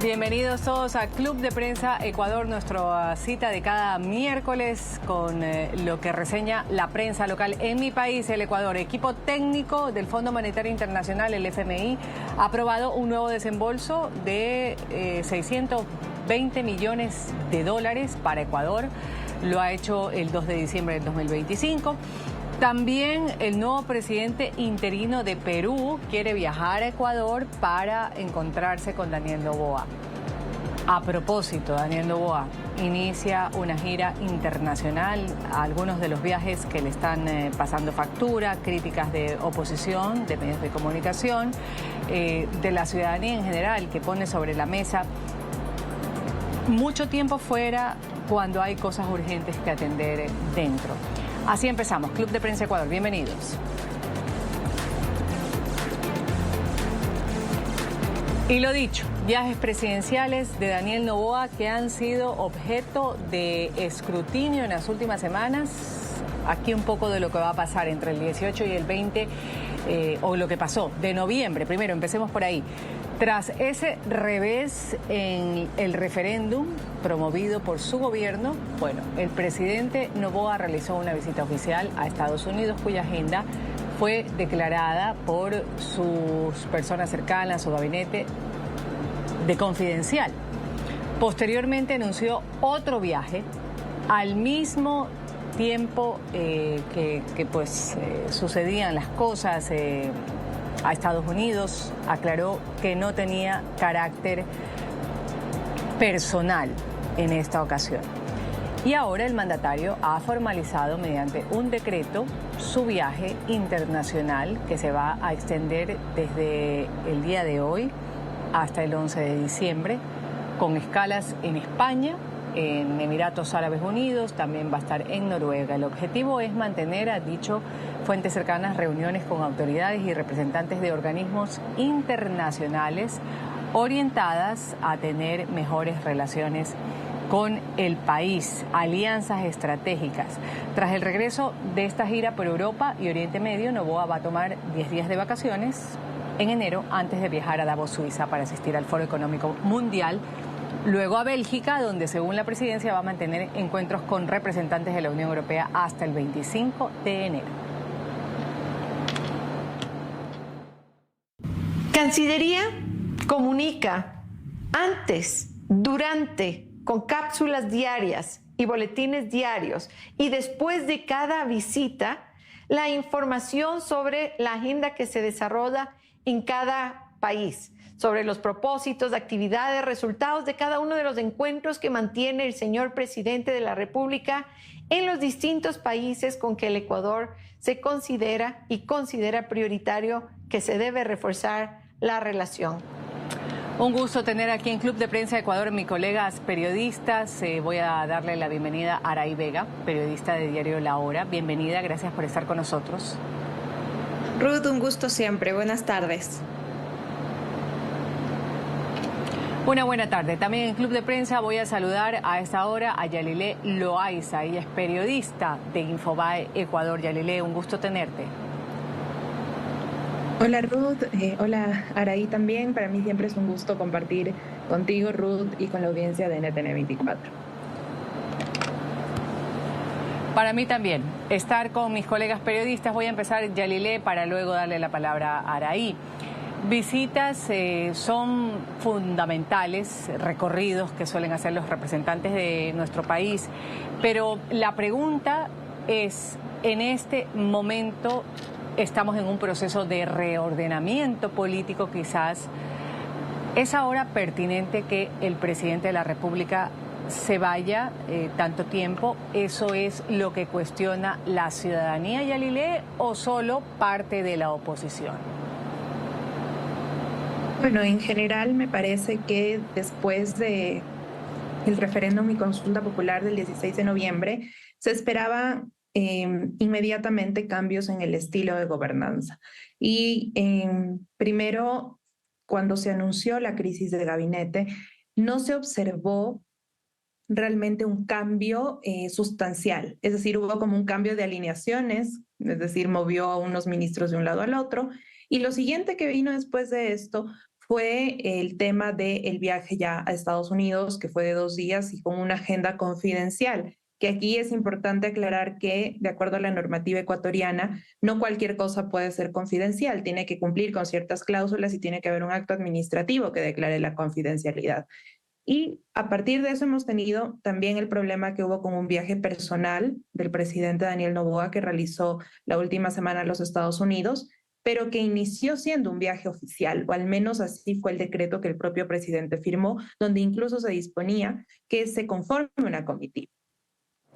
Bienvenidos todos a Club de Prensa Ecuador, nuestra cita de cada miércoles con lo que reseña la prensa local en mi país, el Ecuador. Equipo técnico del Fondo Monetario Internacional, el FMI, ha aprobado un nuevo desembolso de 620 millones de dólares para Ecuador. Lo ha hecho el 2 de diciembre del 2025. También el nuevo presidente interino de Perú quiere viajar a Ecuador para encontrarse con Daniel Noboa. A propósito, Daniel Noboa inicia una gira internacional, algunos de los viajes que le están pasando factura, críticas de oposición, de medios de comunicación, de la ciudadanía en general, que pone sobre la mesa mucho tiempo fuera cuando hay cosas urgentes que atender dentro. Así empezamos. Club de Prensa Ecuador, bienvenidos. Y lo dicho, viajes presidenciales de Daniel Noboa que han sido objeto de escrutinio en las últimas semanas. Aquí un poco de lo que va a pasar entre el 18 y el 20, o lo que pasó de noviembre. Primero, empecemos por ahí. Tras ese revés en el referéndum promovido por su gobierno, bueno, el presidente Noboa realizó una visita oficial a Estados Unidos, cuya agenda fue declarada por sus personas cercanas, su gabinete, de confidencial. Posteriormente anunció otro viaje al mismo tiempo que sucedían las cosas a Estados Unidos. Aclaró que no tenía carácter personal en esta ocasión. Y ahora el mandatario ha formalizado mediante un decreto su viaje internacional que se va a extender desde el día de hoy hasta el 11 de diciembre, con escalas en España, en Emiratos Árabes Unidos, también va a estar en Noruega. El objetivo es mantener, ha dicho fuentes cercanas, reuniones con autoridades y representantes de organismos internacionales orientadas a tener mejores relaciones con el país, alianzas estratégicas. Tras el regreso de esta gira por Europa y Oriente Medio, Noboa va a tomar 10 días de vacaciones en enero antes de viajar a Davos, Suiza, para asistir al Foro Económico Mundial. Luego a Bélgica, donde según la presidencia va a mantener encuentros con representantes de la Unión Europea hasta el 25 de enero. Cancillería comunica antes, durante, con cápsulas diarias y boletines diarios y después de cada visita la información sobre la agenda que se desarrolla en cada país, sobre los propósitos, actividades, resultados de cada uno de los encuentros que mantiene el señor presidente de la República en los distintos países con que el Ecuador se considera y considera prioritario que se debe reforzar la relación. Un gusto tener aquí en Club de Prensa Ecuador mis colegas periodistas. Voy a darle la bienvenida a Araí Vega, periodista de diario La Hora. Bienvenida, gracias por estar con nosotros. Ruth, un gusto siempre. Buenas tardes. Una buena tarde. También en Club de Prensa voy a saludar a esta hora a Yalilé Loaiza. Ella es periodista de Infobae Ecuador. Yalilé, un gusto tenerte. Hola Ruth, hola Araí también. Para mí siempre es un gusto compartir contigo, Ruth, y con la audiencia de NTN 24. Para mí también, estar con mis colegas periodistas. Voy a empezar, Yalilé, para luego darle la palabra a Araí. Visitas son fundamentales, recorridos que suelen hacer los representantes de nuestro país, pero la pregunta es, en este momento estamos en un proceso de reordenamiento político quizás. ¿Es ahora pertinente que el presidente de la República se vaya tanto tiempo? ¿Eso es lo que cuestiona la ciudadanía, Yalilé, o solo parte de la oposición? Bueno, en general me parece que después de el referéndum y consulta popular del 16 de noviembre, se esperaba inmediatamente cambios en el estilo de gobernanza. Y primero, cuando se anunció la crisis de gabinete, no se observó realmente un cambio sustancial. Es decir, hubo como un cambio de alineaciones, es decir, movió a unos ministros de un lado al otro. Y lo siguiente que vino después de esto fue el tema del viaje ya a Estados Unidos, que fue de 2 días y con una agenda confidencial, que aquí es importante aclarar que, de acuerdo a la normativa ecuatoriana, no cualquier cosa puede ser confidencial, tiene que cumplir con ciertas cláusulas y tiene que haber un acto administrativo que declare la confidencialidad. Y a partir de eso hemos tenido también el problema que hubo con un viaje personal del presidente Daniel Noboa que realizó la última semana a los Estados Unidos, pero que inició siendo un viaje oficial, o al menos así fue el decreto que el propio presidente firmó, donde incluso se disponía que se conforme una comitiva.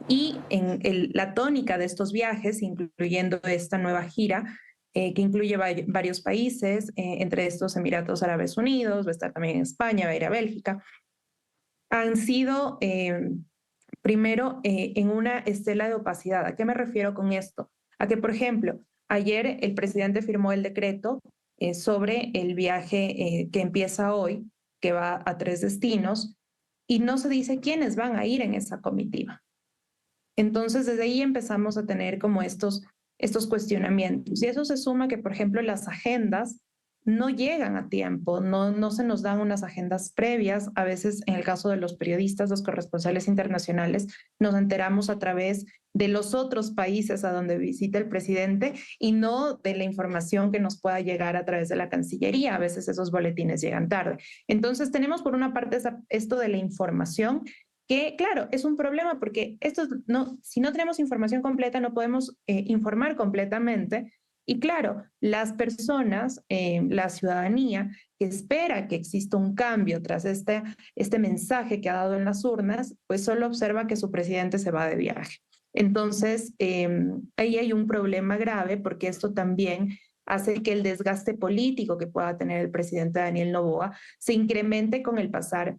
Y en la tónica de estos viajes, incluyendo esta nueva gira, que incluye varios países, entre estos Emiratos Árabes Unidos, va a estar también en España, va a ir a Bélgica, han sido primero en una estela de opacidad. ¿A qué me refiero con esto? A que, por ejemplo, ayer el presidente firmó el decreto sobre el viaje que empieza hoy, que va a 3 destinos, y no se dice quiénes van a ir en esa comitiva. Entonces, desde ahí empezamos a tener como estos cuestionamientos. Y eso se suma que, por ejemplo, las agendas no llegan a tiempo, no se nos dan unas agendas previas. A veces, en el caso de los periodistas, los corresponsales internacionales, nos enteramos a través de los otros países a donde visita el presidente y no de la información que nos pueda llegar a través de la Cancillería. A veces esos boletines llegan tarde. Entonces, tenemos por una parte esto de la información, que claro, es un problema porque si no tenemos información completa no podemos informar completamente. Y claro, las personas, la ciudadanía que espera que exista un cambio tras este mensaje que ha dado en las urnas, pues solo observa que su presidente se va de viaje. Entonces, ahí hay un problema grave porque esto también hace que el desgaste político que pueda tener el presidente Daniel Noboa se incremente con el pasar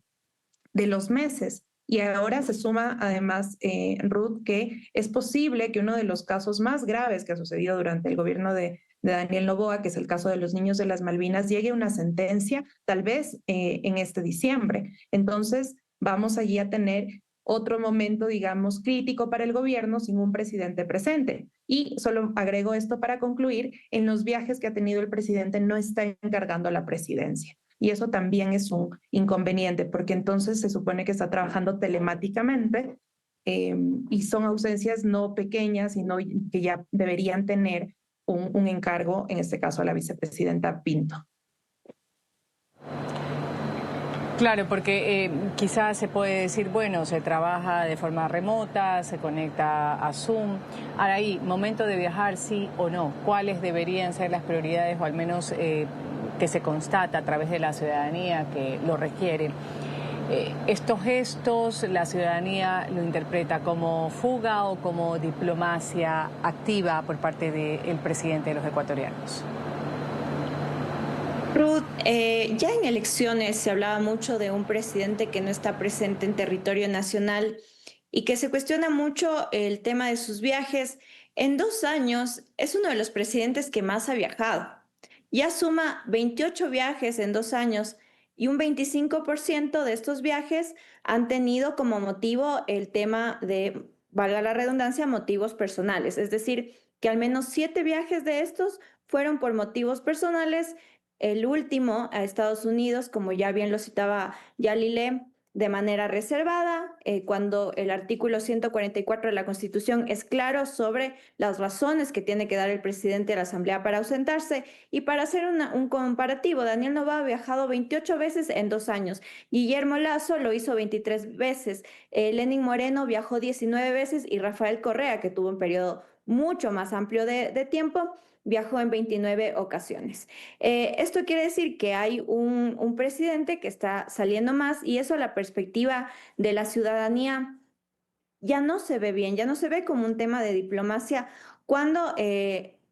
de los meses. Y ahora se suma además, Ruth, que es posible que uno de los casos más graves que ha sucedido durante el gobierno de Daniel Noboa, que es el caso de los niños de las Malvinas, llegue a una sentencia tal vez en este diciembre. Entonces vamos allí a tener otro momento, digamos, crítico para el gobierno sin un presidente presente. Y solo agrego esto para concluir, en los viajes que ha tenido el presidente no está encargando la presidencia. Y eso también es un inconveniente, porque entonces se supone que está trabajando telemáticamente y son ausencias no pequeñas, sino que ya deberían tener un encargo, en este caso a la vicepresidenta Pinto. Claro, porque quizás se puede decir, bueno, se trabaja de forma remota, se conecta a Zoom. Ahora ahí, momento de viajar, sí o no. ¿Cuáles deberían ser las prioridades o al menos que se constata a través de la ciudadanía que lo requieren? ¿Estos gestos la ciudadanía lo interpreta como fuga o como diplomacia activa por parte del presidente de los ecuatorianos? Ruth, ya en elecciones se hablaba mucho de un presidente que no está presente en territorio nacional y que se cuestiona mucho el tema de sus viajes. En 2 años es uno de los presidentes que más ha viajado. Ya suma 28 viajes en 2 años y un 25% de estos viajes han tenido como motivo el tema de, valga la redundancia, motivos personales. Es decir, que al menos 7 viajes de estos fueron por motivos personales. El último a Estados Unidos, como ya bien lo citaba Yalile, de manera reservada, cuando el artículo 144 de la Constitución es claro sobre las razones que tiene que dar el presidente a la Asamblea para ausentarse. Y para hacer un comparativo, Daniel Noboa ha viajado 28 veces en 2 años, Guillermo Lasso lo hizo 23 veces, Lenín Moreno viajó 19 veces y Rafael Correa, que tuvo un periodo mucho más amplio de tiempo, viajó en 29 ocasiones. Esto quiere decir que hay un presidente que está saliendo más y eso a la perspectiva de la ciudadanía ya no se ve bien, ya no se ve como un tema de diplomacia cuando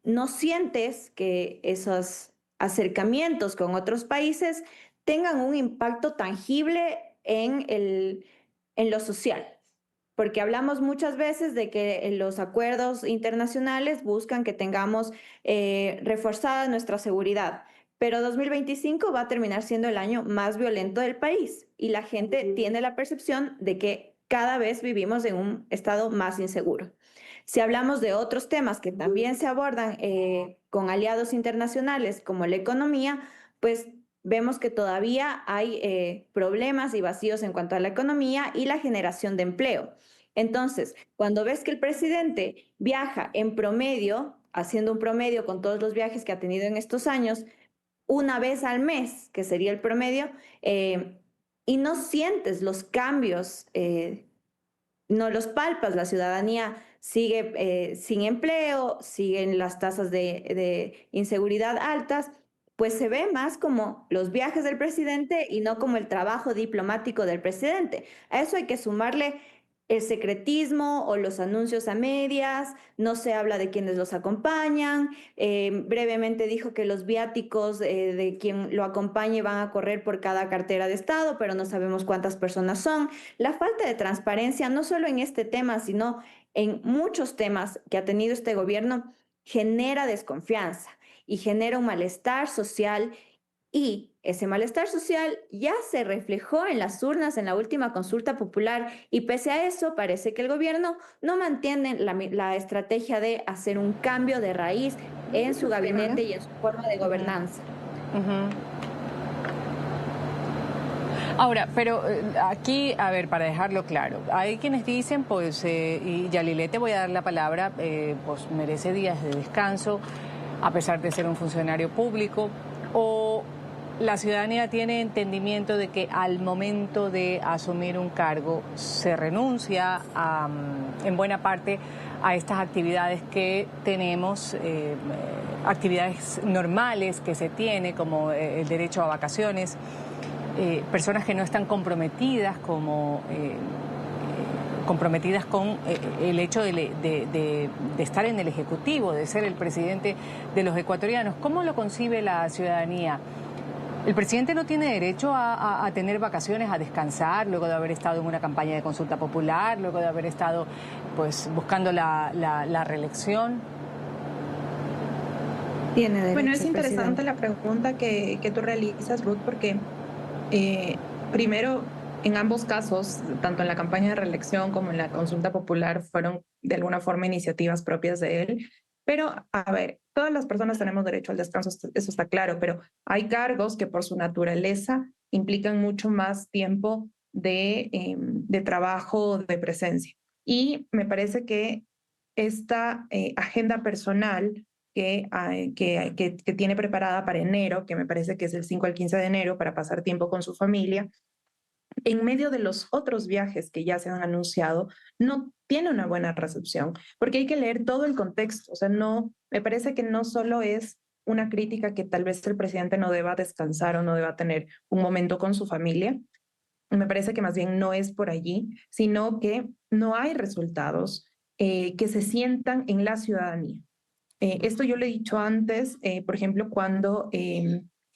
no sientes que esos acercamientos con otros países tengan un impacto tangible en lo social. Porque hablamos muchas veces de que los acuerdos internacionales buscan que tengamos reforzada nuestra seguridad, pero 2025 va a terminar siendo el año más violento del país y la gente tiene la percepción de que cada vez vivimos en un estado más inseguro. Si hablamos de otros temas que también se abordan con aliados internacionales como la economía, pues vemos que todavía hay problemas y vacíos en cuanto a la economía y la generación de empleo. Entonces, cuando ves que el presidente viaja en promedio, haciendo un promedio con todos los viajes que ha tenido en estos años, una vez al mes, que sería el promedio, y no sientes los cambios, no los palpas, la ciudadanía sigue sin empleo, siguen las tasas de inseguridad altas, pues se ve más como los viajes del presidente y no como el trabajo diplomático del presidente. A eso hay que sumarle el secretismo o los anuncios a medias, no se habla de quienes los acompañan, brevemente dijo que los viáticos de quien lo acompañe van a correr por cada cartera de Estado, pero no sabemos cuántas personas son. La falta de transparencia, no solo en este tema, sino en muchos temas que ha tenido este gobierno, genera desconfianza y genera un malestar social, y ese malestar social ya se reflejó en las urnas en la última consulta popular, y pese a eso parece que el gobierno no mantiene la estrategia de hacer un cambio de raíz en su gabinete y en su forma de gobernanza. Ahora, pero aquí, a ver, para dejarlo claro, hay quienes dicen, pues, y Yalilé, te voy a dar la palabra, pues merece días de descanso, a pesar de ser un funcionario público, o la ciudadanía tiene entendimiento de que al momento de asumir un cargo se renuncia en buena parte a estas actividades que tenemos, actividades normales que se tiene, como el derecho a vacaciones, personas que no están comprometidas comprometidas con el hecho de estar en el Ejecutivo, de ser el presidente de los ecuatorianos. ¿Cómo lo concibe la ciudadanía? El presidente no tiene derecho a tener vacaciones, a descansar, luego de haber estado en una campaña de consulta popular, luego de haber estado pues buscando la reelección. Tiene derecho, Bueno, es presidente. interesante la pregunta que tú realizas, Ruth, porque primero, en ambos casos, tanto en la campaña de reelección como en la consulta popular, fueron de alguna forma iniciativas propias de él. Pero, a ver, todas las personas tenemos derecho al descanso, eso está claro, pero hay cargos que por su naturaleza implican mucho más tiempo de trabajo, de presencia. Y me parece que esta agenda personal que tiene preparada para enero, que me parece que es el 5 al 15 de enero, para pasar tiempo con su familia, en medio de los otros viajes que ya se han anunciado, no tiene una buena recepción, porque hay que leer todo el contexto. O sea, no, me parece que no solo es una crítica que tal vez el presidente no deba descansar o no deba tener un momento con su familia. Me parece que más bien no es por allí, sino que no hay resultados que se sientan en la ciudadanía. Esto yo lo he dicho antes, por ejemplo, cuando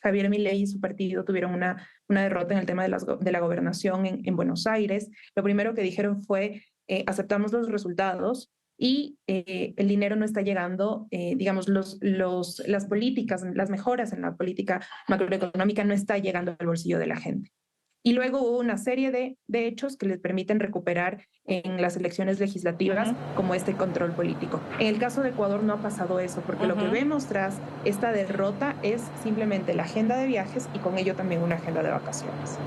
Javier Milei y su partido tuvieron una derrota en el tema de la gobernación en Buenos Aires. Lo primero que dijeron fue, aceptamos los resultados y el dinero no está llegando, digamos, las políticas, las mejoras en la política macroeconómica no está llegando al bolsillo de la gente. Y luego hubo una serie de hechos que les permiten recuperar en las elecciones legislativas como este control político. En el caso de Ecuador no ha pasado eso, porque lo que vemos tras esta derrota es simplemente la agenda de viajes y con ello también una agenda de vacaciones.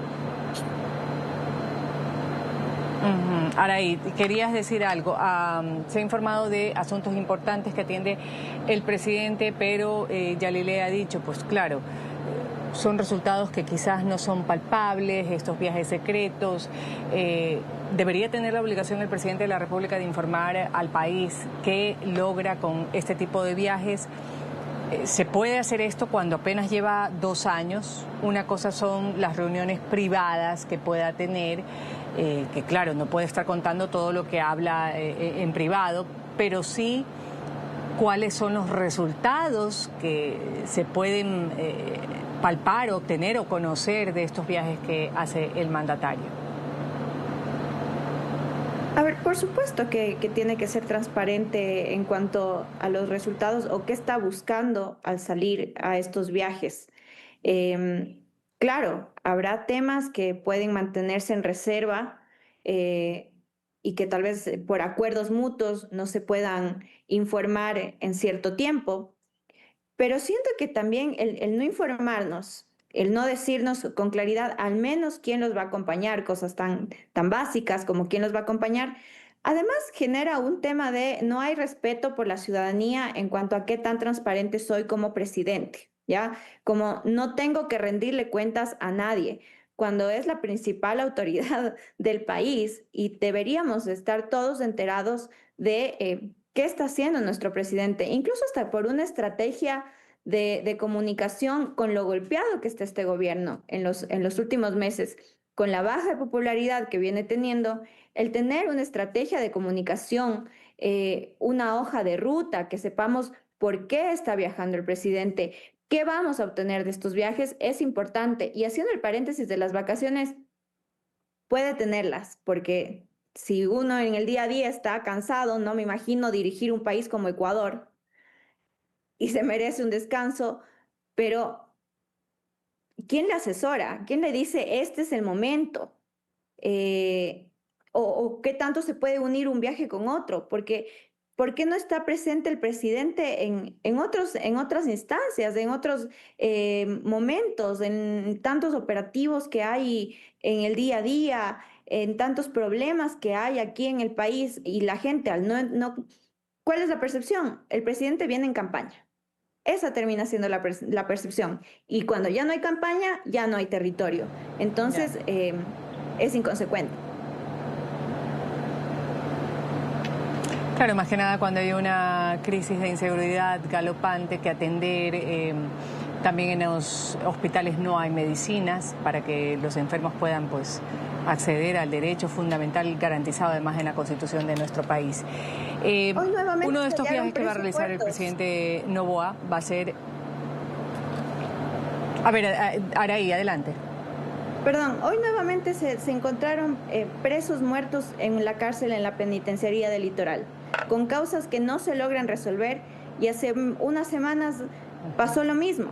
Araí, querías decir algo. Se ha informado de asuntos importantes que atiende el presidente, pero Yalilé ha dicho, pues claro, son resultados que quizás no son palpables, estos viajes secretos. Debería tener la obligación el presidente de la República de informar al país qué logra con este tipo de viajes. Se puede hacer esto cuando apenas lleva 2 años. Una cosa son las reuniones privadas que pueda tener, que claro, no puede estar contando todo lo que habla en privado, pero sí cuáles son los resultados que se pueden palpar, obtener o conocer de estos viajes que hace el mandatario. A ver, por supuesto que tiene que ser transparente en cuanto a los resultados o qué está buscando al salir a estos viajes. Claro, habrá temas que pueden mantenerse en reserva y que tal vez por acuerdos mutuos no se puedan informar en cierto tiempo, pero siento que también el no informarnos el no decirnos con claridad al menos quién los va a acompañar, cosas tan básicas como quién los va a acompañar. Además, genera un tema de no hay respeto por la ciudadanía en cuanto a qué tan transparente soy como presidente, ¿ya? Como no tengo que rendirle cuentas a nadie, cuando es la principal autoridad del país y deberíamos estar todos enterados de qué está haciendo nuestro presidente, incluso hasta por una estrategia de comunicación con lo golpeado que está este gobierno en los últimos meses, con la baja popularidad que viene teniendo, el tener una estrategia de comunicación, una hoja de ruta, que sepamos por qué está viajando el presidente, qué vamos a obtener de estos viajes, es importante. Y haciendo el paréntesis de las vacaciones, puede tenerlas, porque si uno en el día a día está cansado, no me imagino dirigir un país como Ecuador y se merece un descanso, pero ¿quién le asesora? ¿Quién le dice este es el momento? O qué tanto se puede unir un viaje con otro, porque ¿por qué no está presente el presidente en otras instancias, en otros momentos, en tantos operativos que hay en el día a día, en tantos problemas que hay aquí en el país y la gente al ¿cuál es la percepción? El presidente viene en campaña. Esa termina siendo la percepción. Y cuando ya no hay campaña, ya no hay territorio. Entonces, es inconsecuente. Claro, más que nada cuando hay una crisis de inseguridad galopante que atender, también en los hospitales no hay medicinas para que los enfermos puedan pues acceder al derecho fundamental garantizado además en la Constitución de nuestro país. Uno de estos viajes que va a realizar el presidente Noboa va a ser... A ver, Araí, adelante. Perdón, hoy nuevamente se encontraron presos muertos en la cárcel en la penitenciaría del Litoral, con causas que no se logran resolver, y hace unas semanas pasó lo mismo.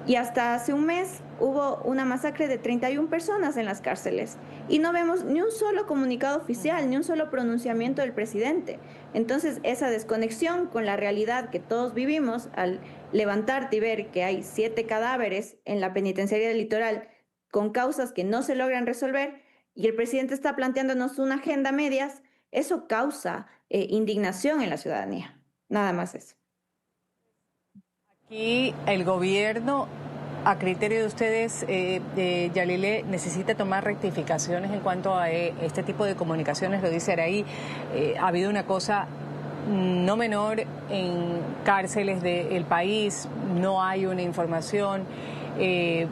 Y hasta hace un mes hubo una masacre de 31 personas en las cárceles y no vemos ni un solo comunicado oficial, ni un solo pronunciamiento del presidente. Entonces, esa desconexión con la realidad que todos vivimos al levantarte y ver que hay 7 cadáveres en la penitenciaría del Litoral con causas que no se logran resolver y el presidente está planteándonos una agenda a medias, eso causa indignación en la ciudadanía. Nada más eso. Aquí el gobierno, a criterio de ustedes, Yalile, necesita tomar rectificaciones en cuanto a este tipo de comunicaciones, lo dice Araí. Ha habido una cosa no menor en cárceles del país, no hay una información.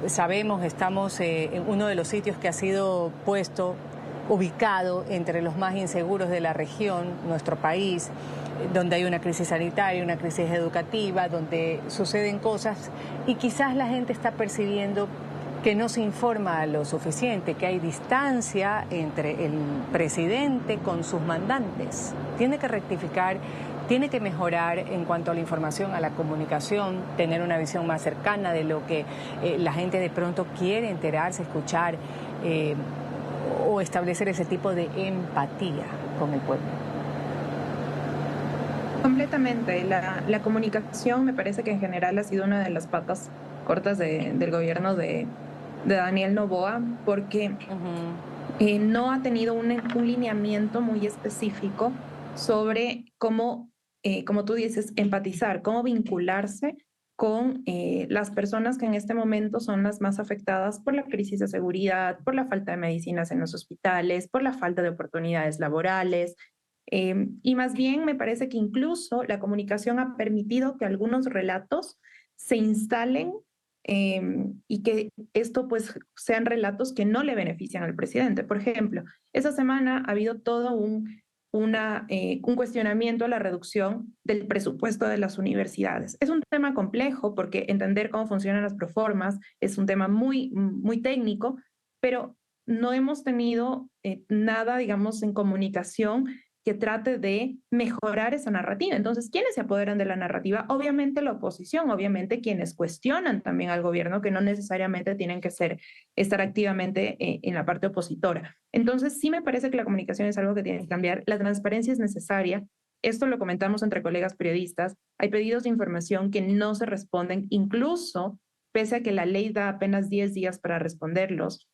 Sabemos, estamos en uno de los sitios que ha sido ubicado entre los más inseguros de la región, nuestro país, donde hay una crisis sanitaria, una crisis educativa, donde suceden cosas y quizás la gente está percibiendo que no se informa lo suficiente, que hay distancia entre el presidente con sus mandantes. Tiene que rectificar, tiene que mejorar en cuanto a la información, a la comunicación, tener una visión más cercana de lo que la gente de pronto quiere enterarse, escuchar o establecer ese tipo de empatía con el pueblo. Completamente. La comunicación me parece que en general ha sido una de las patas cortas del gobierno de Daniel Noboa, porque no ha tenido un lineamiento muy específico sobre cómo, como tú dices, empatizar, cómo vincularse con las personas que en este momento son las más afectadas por la crisis de seguridad, por la falta de medicinas en los hospitales, por la falta de oportunidades laborales. Y más bien me parece que incluso la comunicación ha permitido que algunos relatos se instalen y que esto pues sean relatos que no le benefician al presidente. Por ejemplo, esa semana ha habido todo un cuestionamiento a la reducción del presupuesto de las universidades. Es un tema complejo porque entender cómo funcionan las proformas es un tema muy, muy técnico, pero no hemos tenido nada, digamos, en comunicación que trate de mejorar esa narrativa. Entonces, ¿quiénes se apoderan de la narrativa? Obviamente la oposición, obviamente quienes cuestionan también al gobierno, que no necesariamente tienen que estar activamente en la parte opositora. Entonces, sí me parece que la comunicación es algo que tiene que cambiar. La transparencia es necesaria. Esto lo comentamos entre colegas periodistas. Hay pedidos de información que no se responden, incluso pese a que la ley da apenas 10 días para responderlos,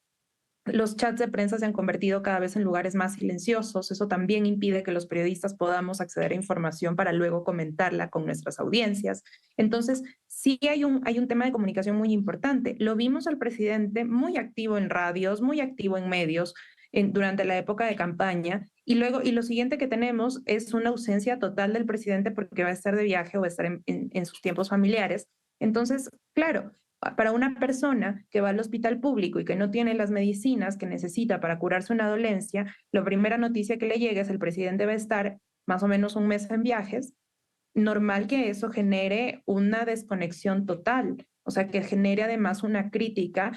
los chats de prensa se han convertido cada vez en lugares más silenciosos. Eso también impide que los periodistas podamos acceder a información para luego comentarla con nuestras audiencias. Entonces, sí hay un tema de comunicación muy importante. Lo vimos al presidente muy activo en radios, muy activo en medios durante la época de campaña. Y lo siguiente que tenemos es una ausencia total del presidente porque va a estar de viaje o va a estar en sus tiempos familiares. Entonces, claro, para una persona que va al hospital público y que no tiene las medicinas que necesita para curarse una dolencia, la primera noticia que le llega es el presidente va a estar más o menos un mes en viajes. Normal que eso genere una desconexión total, o sea, que genere además una crítica,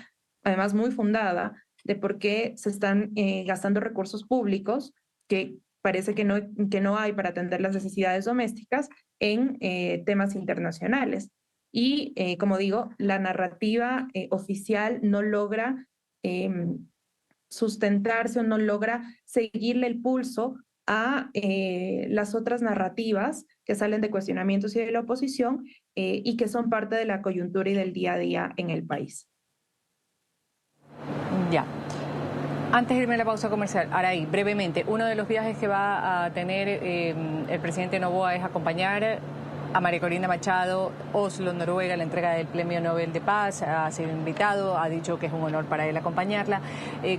además muy fundada, de por qué se están gastando recursos públicos que parece que no hay para atender las necesidades domésticas en temas internacionales. Y, como digo, la narrativa oficial no logra sustentarse o no logra seguirle el pulso a las otras narrativas que salen de cuestionamientos y de la oposición y que son parte de la coyuntura y del día a día en el país. Ya. Antes de irme a la pausa comercial, Aray, brevemente, uno de los viajes que va a tener el presidente Noboa es acompañar a María Corina Machado, Oslo, Noruega, la entrega del Premio Nobel de Paz. Ha sido invitado, ha dicho que es un honor para él acompañarla.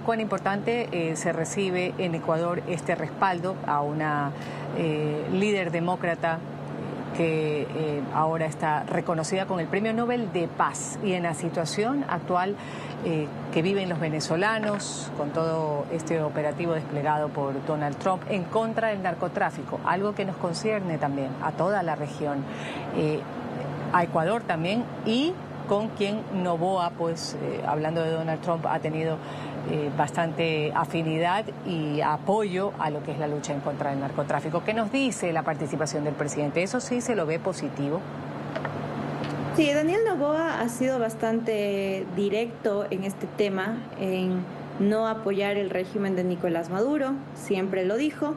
¿Cuán importante se recibe en Ecuador este respaldo a una líder demócrata que ahora está reconocida con el Premio Nobel de Paz? Y en la situación actual que viven los venezolanos, con todo este operativo desplegado por Donald Trump en contra del narcotráfico, algo que nos concierne también a toda la región, a Ecuador también, y con quien Noboa, pues hablando de Donald Trump, ha tenido bastante afinidad y apoyo a lo que es la lucha en contra del narcotráfico. ¿Qué nos dice la participación del presidente? ¿Eso sí se lo ve positivo? Sí, Daniel Noboa ha sido bastante directo en este tema, en no apoyar el régimen de Nicolás Maduro, siempre lo dijo.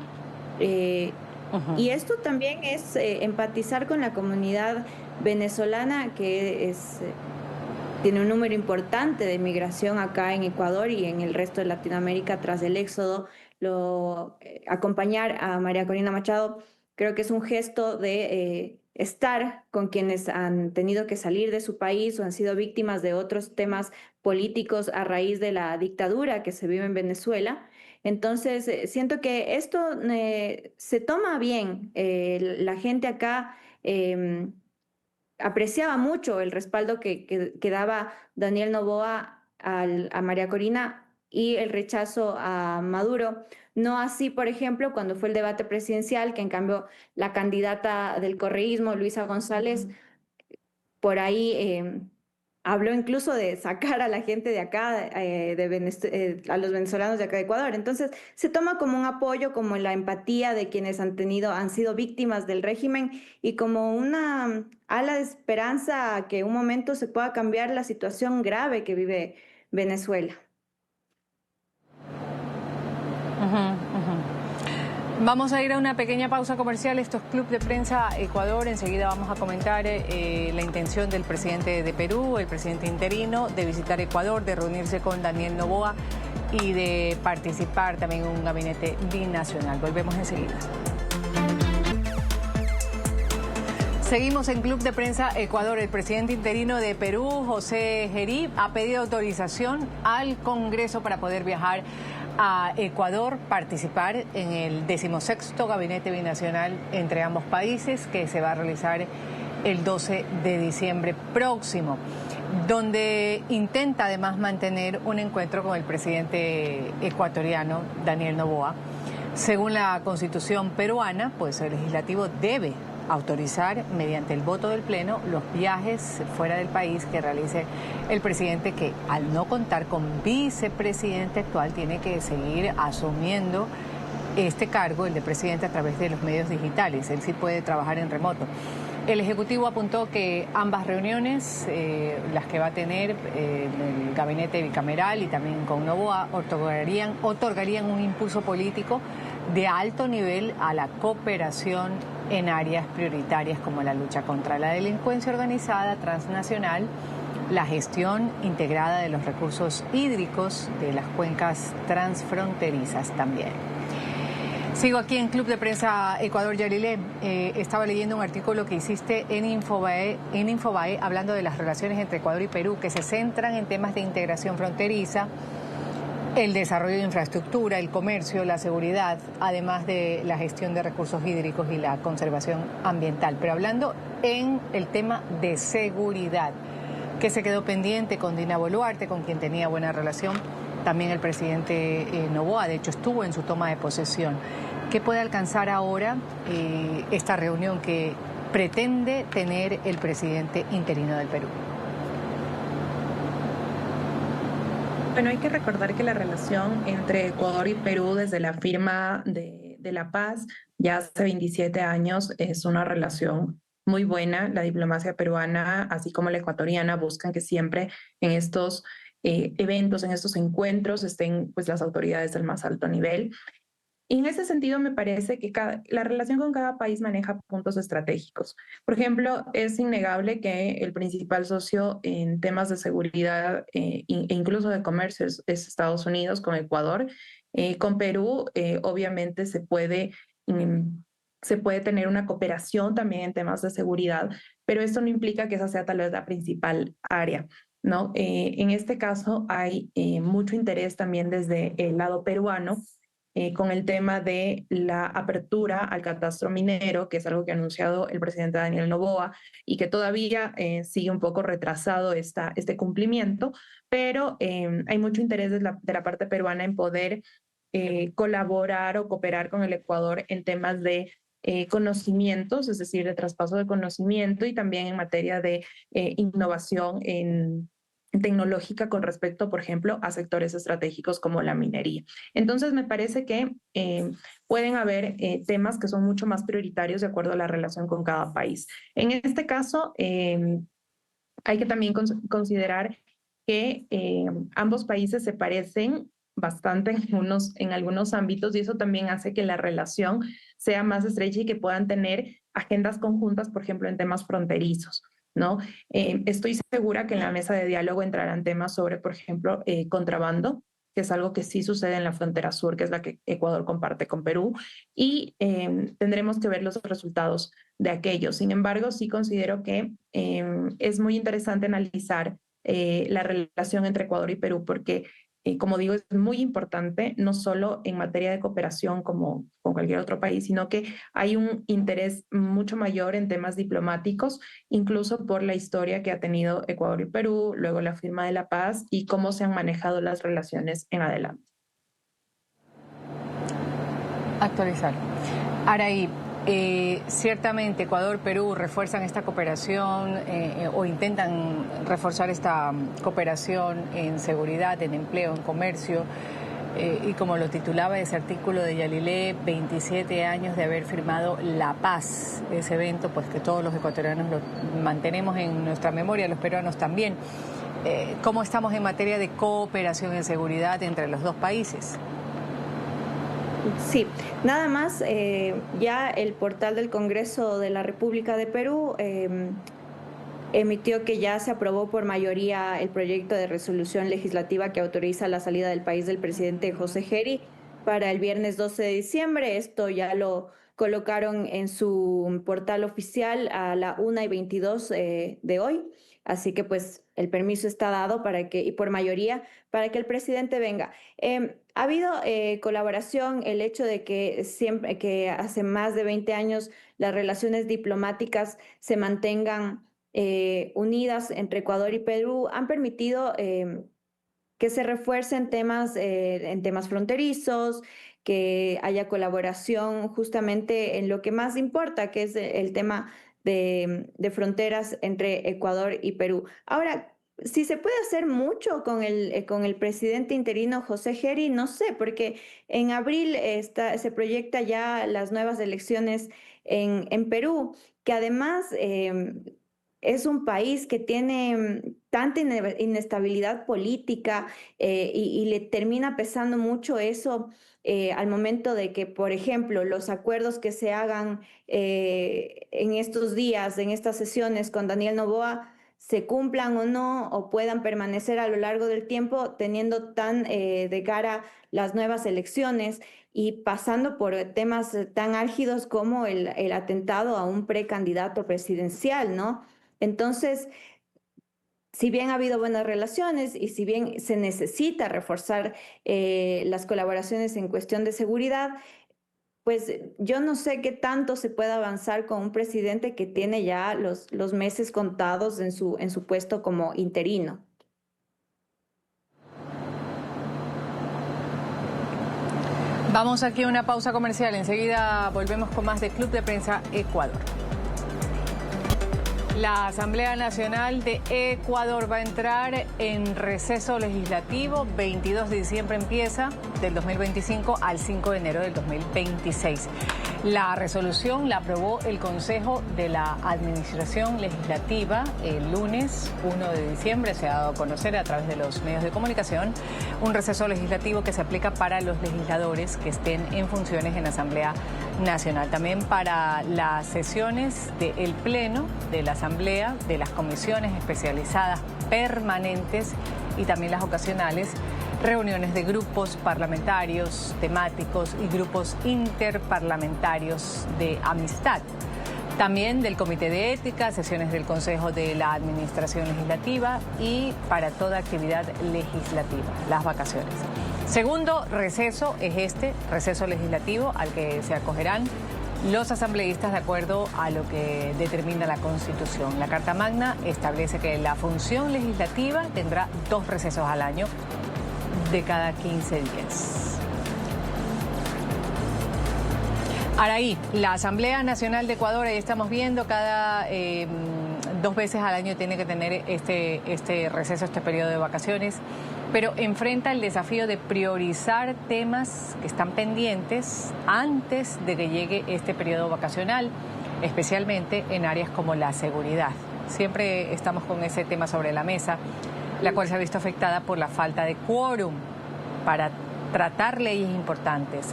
Y esto también es empatizar con la comunidad venezolana, que tiene un número importante de migración acá en Ecuador y en el resto de Latinoamérica tras el éxodo. Acompañar a María Corina Machado creo que es un gesto de estar con quienes han tenido que salir de su país o han sido víctimas de otros temas políticos a raíz de la dictadura que se vive en Venezuela. Entonces, siento que esto se toma bien. La gente acá apreciaba mucho el respaldo que daba Daniel Noboa a María Corina y el rechazo a Maduro. No así, por ejemplo, cuando fue el debate presidencial, que en cambio la candidata del correísmo, Luisa González, por ahí habló incluso de sacar a la gente de acá, a los venezolanos de acá de Ecuador. Entonces, se toma como un apoyo, como la empatía de quienes han sido víctimas del régimen y como una ala de esperanza a que un momento se pueda cambiar la situación grave que vive Venezuela. Vamos a ir a una pequeña pausa comercial. Esto es Club de Prensa Ecuador. Enseguida vamos a comentar la intención del presidente de Perú, el presidente interino, de visitar Ecuador, de reunirse con Daniel Noboa y de participar también en un gabinete binacional. Volvemos enseguida. Seguimos en Club de Prensa Ecuador. El presidente interino de Perú, José Gerí, ha pedido autorización al Congreso para poder viajar a Ecuador, participar en el 16º Gabinete Binacional entre ambos países, que se va a realizar el 12 de diciembre próximo, donde intenta además mantener un encuentro con el presidente ecuatoriano, Daniel Noboa. Según la Constitución peruana, pues el legislativo debe autorizar mediante el voto del Pleno los viajes fuera del país que realice el presidente, que al no contar con vicepresidente actual tiene que seguir asumiendo este cargo, el de presidente, a través de los medios digitales. Él sí puede trabajar en remoto. El Ejecutivo apuntó que ambas reuniones, las que va a tener el gabinete bicameral y también con Noboa, otorgarían un impulso político de alto nivel a la cooperación en áreas prioritarias como la lucha contra la delincuencia organizada transnacional, la gestión integrada de los recursos hídricos de las cuencas transfronterizas también. Sigo aquí en Club de Prensa Ecuador, Yarilé. Estaba leyendo un artículo que hiciste en Infobae hablando de las relaciones entre Ecuador y Perú, que se centran en temas de integración fronteriza, el desarrollo de infraestructura, el comercio, la seguridad, además de la gestión de recursos hídricos y la conservación ambiental. Pero hablando en el tema de seguridad, que se quedó pendiente con Dina Boluarte, con quien tenía buena relación, también el presidente Noboa, de hecho estuvo en su toma de posesión. ¿Qué puede alcanzar ahora esta reunión que pretende tener el presidente interino del Perú? Bueno, hay que recordar que la relación entre Ecuador y Perú desde la firma de la paz ya hace 27 años es una relación muy buena. La diplomacia peruana, así como la ecuatoriana, buscan que siempre en estos eventos, en estos encuentros, estén pues las autoridades del más alto nivel. Y en ese sentido me parece que la relación con cada país maneja puntos estratégicos. Por ejemplo, es innegable que el principal socio en temas de seguridad e incluso de comercio es Estados Unidos con Ecuador. Con Perú, obviamente se puede tener una cooperación también en temas de seguridad, pero esto no implica que esa sea tal vez la principal área, ¿no? En este caso hay mucho interés también desde el lado peruano con el tema de la apertura al catastro minero, que es algo que ha anunciado el presidente Daniel Noboa y que todavía sigue un poco retrasado este cumplimiento, pero hay mucho interés de la parte peruana en poder colaborar o cooperar con el Ecuador en temas de conocimientos, es decir, de traspaso de conocimiento y también en materia de innovación tecnológica con respecto, por ejemplo, a sectores estratégicos como la minería. Entonces, me parece que pueden haber temas que son mucho más prioritarios de acuerdo a la relación con cada país. En este caso, hay que también considerar que ambos países se parecen bastante en algunos ámbitos y eso también hace que la relación sea más estrecha y que puedan tener agendas conjuntas, por ejemplo, en temas fronterizos, ¿no? Estoy segura que en la mesa de diálogo entrarán temas sobre, por ejemplo, contrabando, que es algo que sí sucede en la frontera sur, que es la que Ecuador comparte con Perú, y tendremos que ver los resultados de aquello. Sin embargo, sí considero que es muy interesante analizar la relación entre Ecuador y Perú, porque como digo, es muy importante, no solo en materia de cooperación como con cualquier otro país, sino que hay un interés mucho mayor en temas diplomáticos, incluso por la historia que ha tenido Ecuador y Perú, luego la firma de la paz y cómo se han manejado las relaciones en adelante. Actualizar. Araí, ciertamente Ecuador, Perú refuerzan esta cooperación o intentan reforzar esta cooperación en seguridad, en empleo, en comercio. Y como lo titulaba ese artículo de Yalilé, 27 años de haber firmado la paz, ese evento, pues que todos los ecuatorianos lo mantenemos en nuestra memoria, los peruanos también. ¿Cómo estamos en materia de cooperación en seguridad entre los dos países? Sí, nada más, ya el portal del Congreso de la República de Perú emitió que ya se aprobó por mayoría el proyecto de resolución legislativa que autoriza la salida del país del presidente José Geri para el viernes 12 de diciembre. Esto ya lo colocaron en su portal oficial a la 1:22 de hoy. Así que pues el permiso está dado y por mayoría para que el presidente venga. Ha habido colaboración, el hecho de que hace más de 20 años las relaciones diplomáticas se mantengan unidas entre Ecuador y Perú han permitido que se refuercen en temas fronterizos, que haya colaboración justamente en lo que más importa, que es el tema de fronteras entre Ecuador y Perú. Ahora, si se puede hacer mucho con el presidente interino José Geri, no sé, porque en abril se proyecta ya las nuevas elecciones en Perú, que además es un país que tiene tanta inestabilidad política y le termina pesando mucho eso al momento de que, por ejemplo, los acuerdos que se hagan en estos días, en estas sesiones con Daniel Noboa, se cumplan o no, o puedan permanecer a lo largo del tiempo, teniendo tan de cara las nuevas elecciones y pasando por temas tan álgidos como el atentado a un precandidato presidencial, ¿no? Entonces, si bien ha habido buenas relaciones y si bien se necesita reforzar las colaboraciones en cuestión de seguridad, pues yo no sé qué tanto se puede avanzar con un presidente que tiene ya los meses contados en su puesto como interino. Vamos aquí a una pausa comercial. Enseguida volvemos con más de Club de Prensa Ecuador. La Asamblea Nacional de Ecuador va a entrar en receso legislativo. 22 de diciembre empieza, del 2025 al 5 de enero del 2026. La resolución la aprobó el Consejo de la Administración Legislativa el lunes 1 de diciembre. Se ha dado a conocer a través de los medios de comunicación un receso legislativo que se aplica para los legisladores que estén en funciones en la Asamblea Nacional. También para las sesiones del Pleno de la Asamblea, de las comisiones especializadas permanentes y también las ocasionales, reuniones de grupos parlamentarios temáticos y grupos interparlamentarios de amistad. También del Comité de Ética, sesiones del Consejo de la Administración Legislativa y para toda actividad legislativa, las vacaciones. Segundo receso es este, receso legislativo al que se acogerán los asambleístas de acuerdo a lo que determina la Constitución. La Carta Magna establece que la función legislativa tendrá 2 recesos al año de cada 15 días. Araí, la Asamblea Nacional de Ecuador, ahí estamos viendo, cada 2 veces al año tiene que tener este receso, este periodo de vacaciones, pero enfrenta el desafío de priorizar temas que están pendientes antes de que llegue este periodo vacacional, especialmente en áreas como la seguridad. Siempre estamos con ese tema sobre la mesa, la cual se ha visto afectada por la falta de quórum para tratar leyes importantes,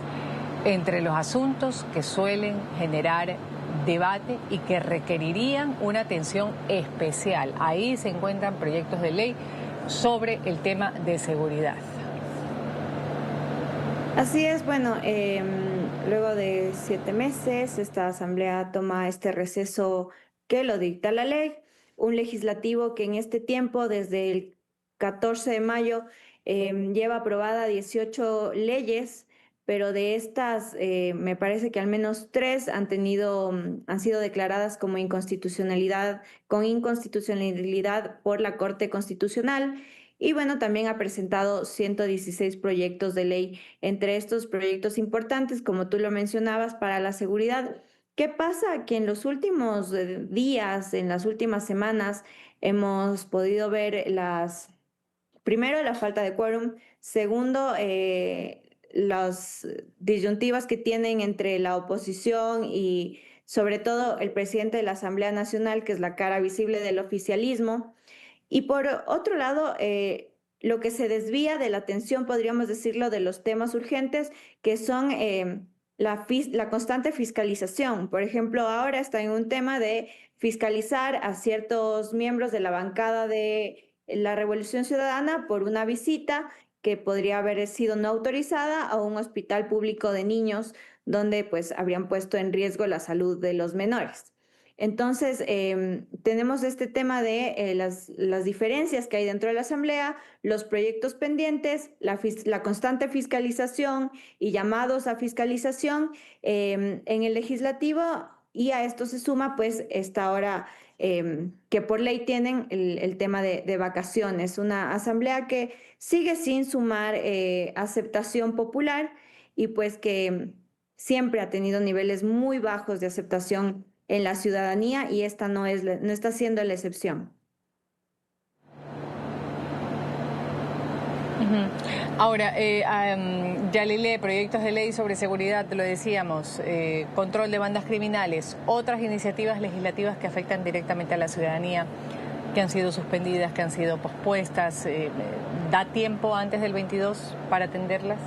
entre los asuntos que suelen generar debate y que requerirían una atención especial. Ahí se encuentran proyectos de ley sobre el tema de seguridad. Así es, bueno, luego de 7 meses, esta asamblea toma este receso que lo dicta la ley, un legislativo que en este tiempo, desde el 14 de mayo, lleva aprobada 18 leyes, pero de estas me parece que al menos 3 han sido declaradas como inconstitucionalidad por la Corte Constitucional. Y bueno, también ha presentado 116 proyectos de ley, entre estos proyectos importantes, como tú lo mencionabas, para la seguridad. ¿Qué pasa? Que en los últimos días, en las últimas semanas, hemos podido ver primero, la falta de quórum, segundo, las disyuntivas que tienen entre la oposición y sobre todo el presidente de la Asamblea Nacional, que es la cara visible del oficialismo. Y por otro lado, lo que se desvía de la atención, podríamos decirlo, de los temas urgentes, que son la constante fiscalización. Por ejemplo, ahora está en un tema de fiscalizar a ciertos miembros de la bancada de la Revolución Ciudadana por una visita que podría haber sido no autorizada a un hospital público de niños, donde pues habrían puesto en riesgo la salud de los menores. Entonces, tenemos este tema de las diferencias que hay dentro de la Asamblea, los proyectos pendientes, la constante fiscalización y llamados a fiscalización en el legislativo, y a esto se suma pues esta hora que por ley tienen el tema de vacaciones, una asamblea que sigue sin sumar aceptación popular y pues que siempre ha tenido niveles muy bajos de aceptación en la ciudadanía, y esta no está siendo la excepción. Ahora, Yalile, proyectos de ley sobre seguridad, lo decíamos, control de bandas criminales, otras iniciativas legislativas que afectan directamente a la ciudadanía, que han sido suspendidas, que han sido pospuestas. ¿Da tiempo antes del 22 para atenderlas?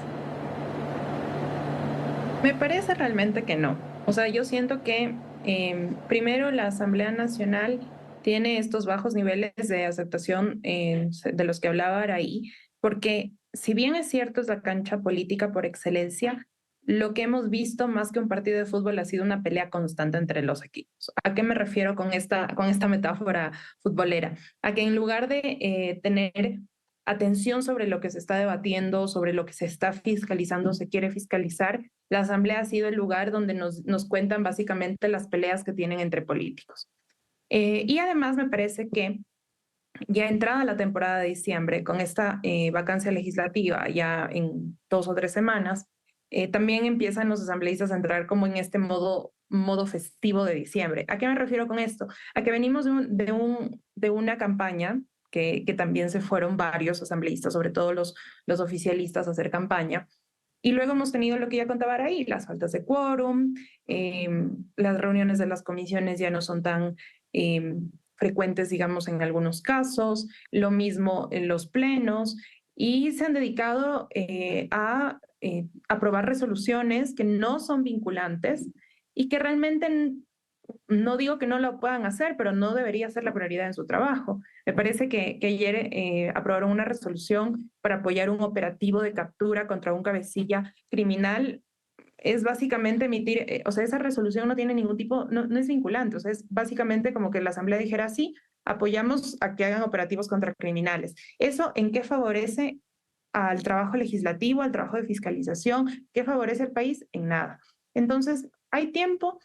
Me parece realmente que no. O sea, yo siento que primero la Asamblea Nacional tiene estos bajos niveles de aceptación de los que hablaba Araí, porque si bien es cierto es la cancha política por excelencia, lo que hemos visto más que un partido de fútbol ha sido una pelea constante entre los equipos. ¿A qué me refiero con esta metáfora futbolera? A que en lugar de tener atención sobre lo que se está debatiendo, sobre lo que se está fiscalizando, se quiere fiscalizar, la Asamblea ha sido el lugar donde nos cuentan básicamente las peleas que tienen entre políticos. Y además me parece que ya entrada la temporada de diciembre, con esta vacancia legislativa ya en 2 o 3 semanas, también empiezan los asambleístas a entrar como en este modo festivo de diciembre. ¿A qué me refiero con esto? A que venimos de una campaña que también se fueron varios asambleístas, sobre todo los oficialistas, a hacer campaña. Y luego hemos tenido lo que ya contaba ahí, las faltas de quórum, las reuniones de las comisiones ya no son tan frecuentes, digamos, en algunos casos, lo mismo en los plenos, y se han dedicado a aprobar resoluciones que no son vinculantes y que realmente, no digo que no lo puedan hacer, pero no debería ser la prioridad en su trabajo. Me parece que ayer aprobaron una resolución para apoyar un operativo de captura contra un cabecilla criminal. Es básicamente emitir, o sea, esa resolución no tiene ningún tipo, no es vinculante, o sea, es básicamente como que la Asamblea dijera, sí, apoyamos a que hagan operativos contra criminales. ¿Eso en qué favorece al trabajo legislativo, al trabajo de fiscalización? ¿Qué favorece al país? En nada. Entonces, hay tiempo.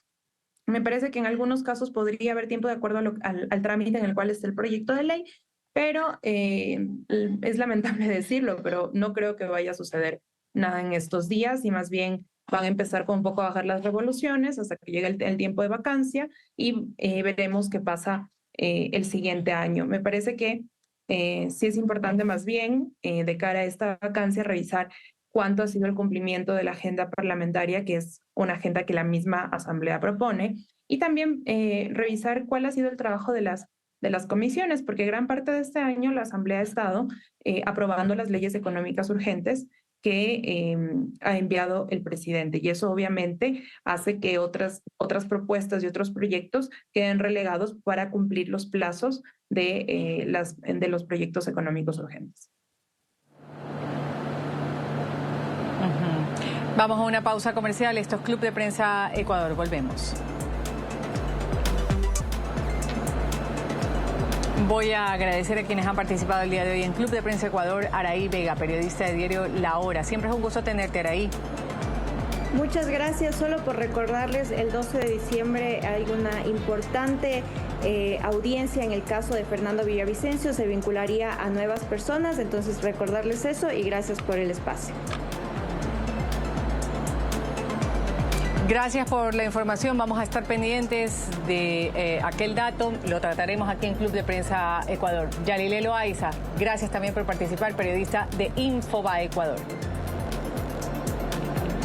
Me parece que en algunos casos podría haber tiempo de acuerdo al trámite en el cual está el proyecto de ley, pero es lamentable decirlo, pero no creo que vaya a suceder nada en estos días y más bien van a empezar con un poco a bajar las revoluciones hasta que llegue el tiempo de vacancia y veremos qué pasa el siguiente año. Me parece que sí es importante más bien de cara a esta vacancia revisar cuánto ha sido el cumplimiento de la agenda parlamentaria, que es una agenda que la misma Asamblea propone, y también revisar cuál ha sido el trabajo de las comisiones, porque gran parte de este año la Asamblea ha estado aprobando las leyes económicas urgentes que ha enviado el presidente, y eso obviamente hace que otras propuestas y otros proyectos queden relegados para cumplir los plazos de los proyectos económicos urgentes. Vamos a una pausa comercial. Esto es Club de Prensa Ecuador. Volvemos. Voy a agradecer a quienes han participado el día de hoy en Club de Prensa Ecuador. Araí Vega, periodista de diario La Hora. Siempre es un gusto tenerte, Araí. Muchas gracias. Solo por recordarles, el 12 de diciembre hay una importante audiencia en el caso de Fernando Villavicencio. Se vincularía a nuevas personas. Entonces, recordarles eso y gracias por el espacio. Gracias por la información. Vamos a estar pendientes de aquel dato. Lo trataremos aquí en Club de Prensa Ecuador. Yalile Loaiza, gracias también por participar, periodista de Infobae Ecuador.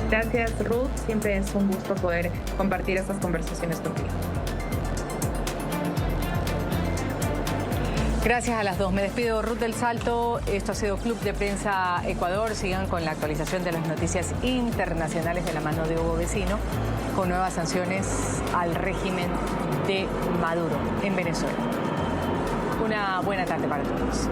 Gracias, Ruth. Siempre es un gusto poder compartir estas conversaciones contigo. Gracias a las dos. Me despido, Ruth del Salto. Esto ha sido Club de Prensa Ecuador. Sigan con la actualización de las noticias internacionales de la mano de Hugo Vecino, con nuevas sanciones al régimen de Maduro en Venezuela. Una buena tarde para todos.